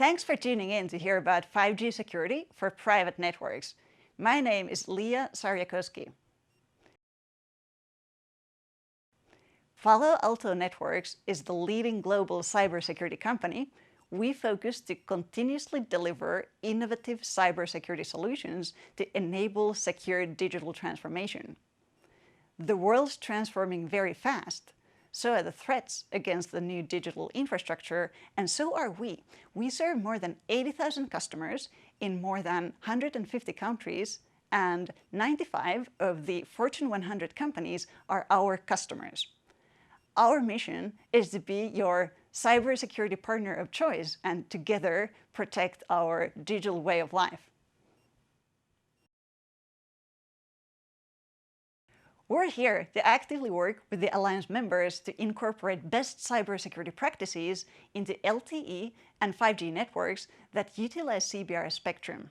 Thanks for tuning in to hear about 5G security for private networks. My name is Liia Sarjakoski. Palo Alto Networks is the leading global cybersecurity company. We focus to continuously deliver innovative cybersecurity solutions to enable secure digital transformation. The world's transforming very fast. So are the threats against the new digital infrastructure, and so are we. We serve more than 80,000 customers in more than 150 countries, and 95 of the Fortune 100 companies are our customers. Our mission is to be your cybersecurity partner of choice and together protect our digital way of life. We're here to actively work with the Alliance members to incorporate best cybersecurity practices into LTE and 5G networks that utilize CBRS spectrum.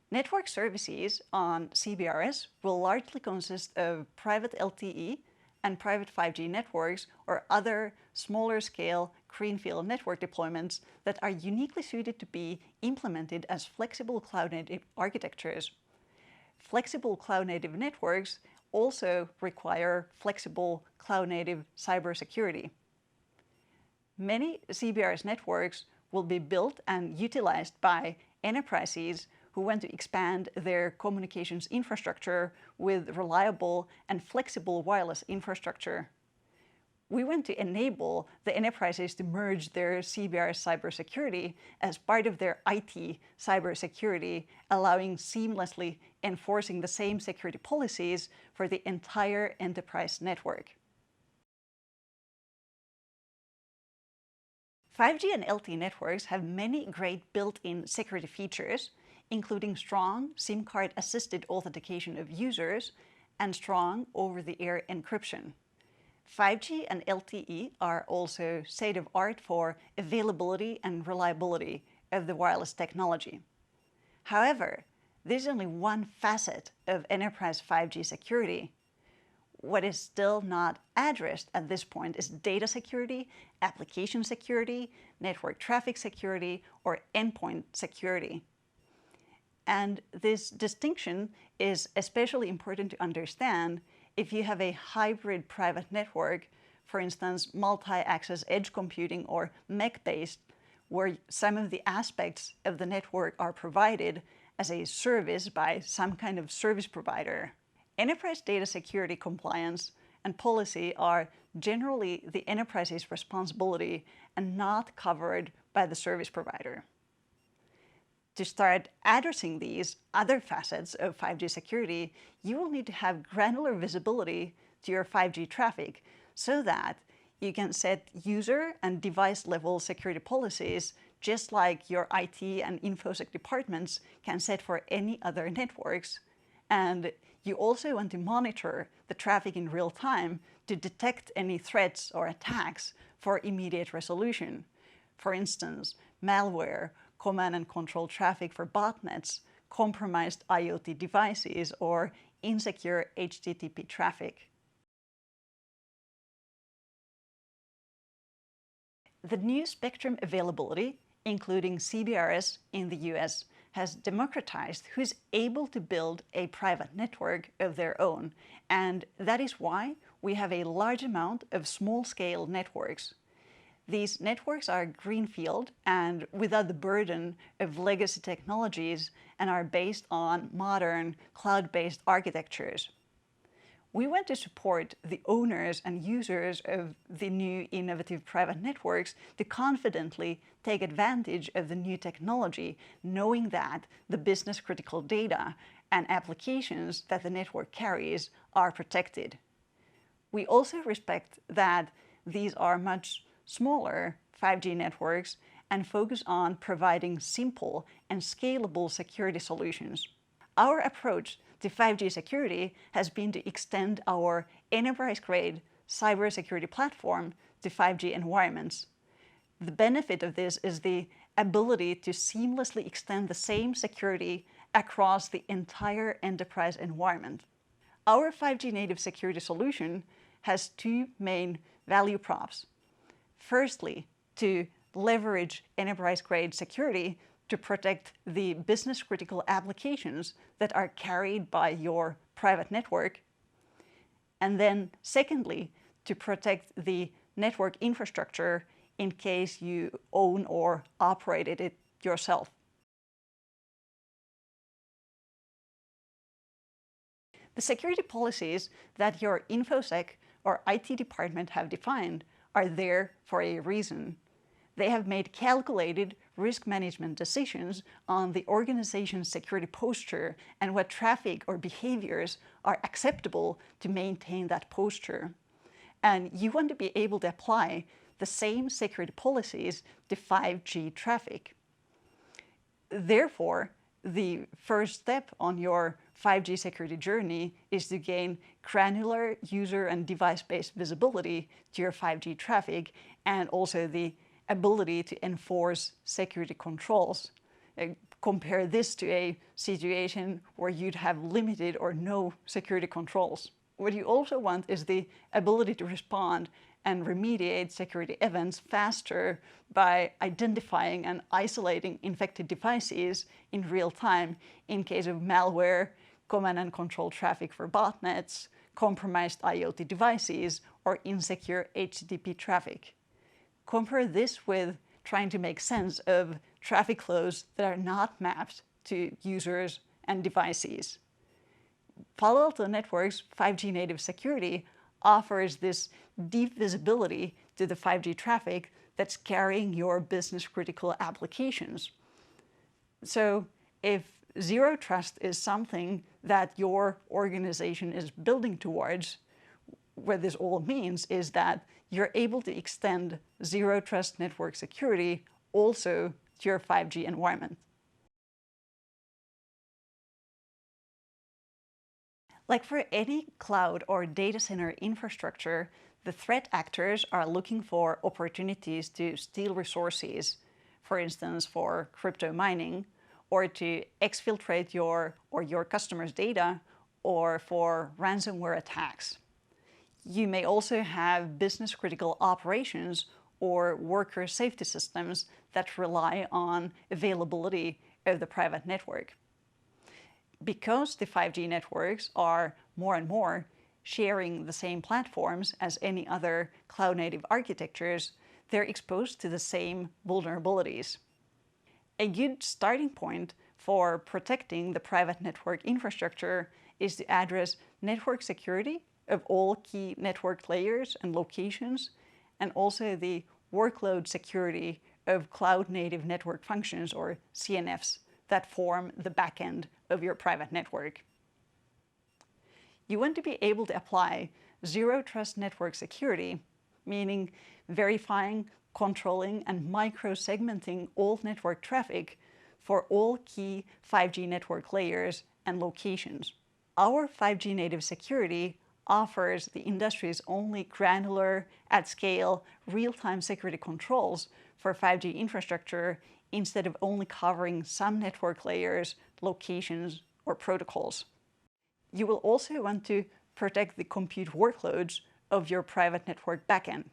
Network services on CBRS will largely consist of private LTE and private 5G networks or other smaller-scale greenfield network deployments that are uniquely suited to be implemented as flexible cloud-native architectures. Flexible cloud-native networks also require flexible cloud-native cybersecurity. Many CBRS networks will be built and utilized by enterprises who want to expand their communications infrastructure with reliable and flexible wireless infrastructure. We want to enable the enterprises to merge their CBRS cybersecurity as part of their IT cybersecurity, allowing seamlessly enforcing the same security policies for the entire enterprise network. 5G and LTE networks have many great built-in security features, including strong SIM card-assisted authentication of users and strong over-the-air encryption. 5G and LTE are also state-of-the-art for availability and reliability of the wireless technology. However, this is only one facet of enterprise 5G security. What is still not addressed at this point is data security, application security, network traffic security, or endpoint security. And this distinction is especially important to understand if you have a hybrid private network, for instance, multi-access edge computing or MEC-based, where some of the aspects of the network are provided as a service by some kind of service provider. Enterprise data security compliance and policy are generally the enterprise's responsibility and not covered by the service provider. To start addressing these other facets of 5G security, you will need to have granular visibility to your 5G traffic so that you can set user and device-level security policies just like your IT and InfoSec departments can set for any other networks. And you also want to monitor the traffic in real time to detect any threats or attacks for immediate resolution. For instance, malware, command and control traffic for botnets, compromised IoT devices, or insecure HTTP traffic. The new spectrum availability, including CBRS in the US, has democratized who's able to build a private network of their own, and that is why we have a large amount of small-scale networks. These networks are greenfield and without the burden of legacy technologies and are based on modern cloud-based architectures. We want to support the owners and users of the new innovative private networks to confidently take advantage of the new technology, knowing that the business-critical data and applications that the network carries are protected. We also respect that these are much smaller 5G networks and focus on providing simple and scalable security solutions. Our approach to 5G security has been to extend our enterprise-grade cybersecurity platform to 5G environments. The benefit of this is the ability to seamlessly extend the same security across the entire enterprise environment. Our 5G native security solution has two main value props. Firstly, to leverage enterprise-grade security to protect the business-critical applications that are carried by your private network. And then secondly, to protect the network infrastructure in case you own or operated it yourself. The security policies that your InfoSec or IT department have defined are there for a reason. They have made calculated risk management decisions on the organization's security posture and what traffic or behaviors are acceptable to maintain that posture. And you want to be able to apply the same security policies to 5G traffic. Therefore, the first step on your 5G security journey is to gain granular user and device-based visibility to your 5G traffic and also the ability to enforce security controls. Compare this to a situation where you'd have limited or no security controls. What you also want is the ability to respond and remediate security events faster by identifying and isolating infected devices in real time in case of malware, command and control traffic for botnets, compromised IoT devices, or insecure HTTP traffic. Compare this with trying to make sense of traffic flows that are not mapped to users and devices. Palo Alto Networks 5G native security offers this deep visibility to the 5G traffic that's carrying your business-critical applications. So if zero trust is something that your organization is building towards, what this all means is that you're able to extend zero trust network security also to your 5G environment. Like for any cloud or data center infrastructure, the threat actors are looking for opportunities to steal resources, for instance, for crypto mining, or to exfiltrate your customers' data, or for ransomware attacks. You may also have business-critical operations or worker safety systems that rely on availability of the private network. Because the 5G networks are more and more sharing the same platforms as any other cloud-native architectures, they're exposed to the same vulnerabilities. A good starting point for protecting the private network infrastructure is to address network security of all key network layers and locations, and also the workload security of cloud-native network functions, or CNFs, that form the backend of your private network. You want to be able to apply zero trust network security, meaning verifying, controlling, and micro-segmenting all network traffic for all key 5G network layers and locations. Our 5G native security offers the industry's only granular, at-scale, real-time security controls for 5G infrastructure instead of only covering some network layers, locations, or protocols. You will also want to protect the compute workloads of your private network backend.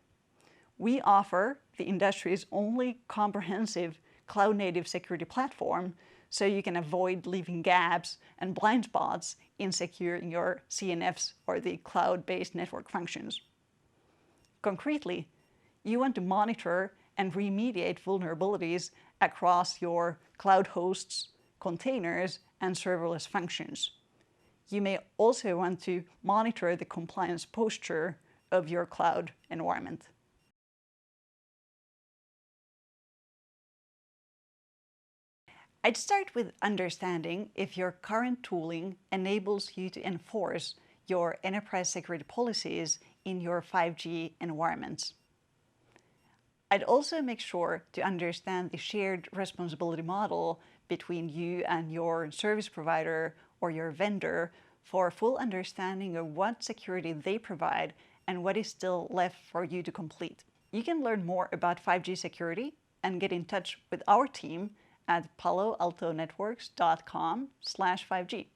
We offer the industry's only comprehensive cloud-native security platform, so you can avoid leaving gaps and blind spots in securing your CNFs or the cloud-based network functions. Concretely, you want to monitor and remediate vulnerabilities across your cloud hosts, containers, and serverless functions. You may also want to monitor the compliance posture of your cloud environment. I'd start with understanding if your current tooling enables you to enforce your enterprise security policies in your 5G environments. I'd also make sure to understand the shared responsibility model between you and your service provider or your vendor for a full understanding of what security they provide and what is still left for you to complete. You can learn more about 5G security and get in touch with our team at paloaltonetworks.com/5G.